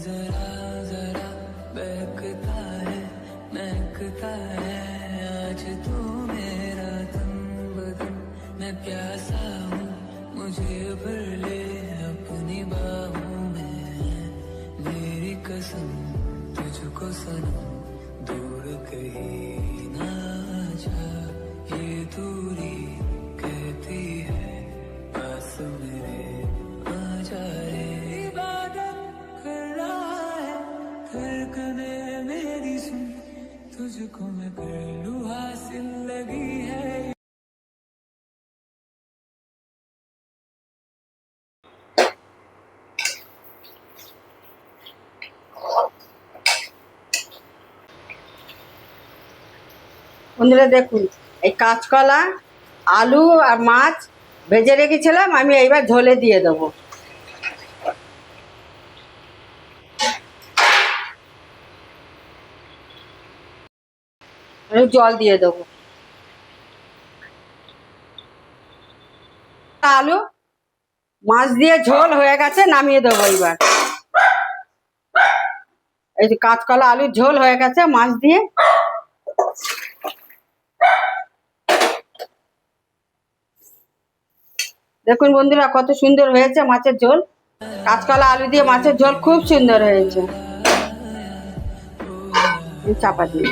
जरा जरा बहकता है महकता है आज तू मेरा तन बदन मैं प्यासा हूँ मुझे भर ले अपनी बाहों में मेरी कसम तुझको सनम दूर कहीं ना जा ये दूरी कहती है पास मेरे आ जा रे इबादत कर रहा है धड़कने मेरी सुन तुझको मैं कर लूँ हासिल लगी है। বন্ধুরা দেখুন, এই কাঁচকলা আলু আর মাছ ভেজে রেখেছিলাম, আমি এইবার ঝোলে দিয়ে দেবো। জল দিয়ে দেবো। আলু মাছ দিয়ে ঝোল হয়ে গেছে, নামিয়ে দেবো এইবার। এই যে কাঁচকলা আলুর ঝোল হয়ে গেছে মাছ দিয়ে। দেখুন বন্ধুরা কত সুন্দর হয়েছে মাছের ঝোল। কাঁচকলা আলু দিয়ে মাছের ঝোল খুব সুন্দর হয়েছে। চাপা দিয়ে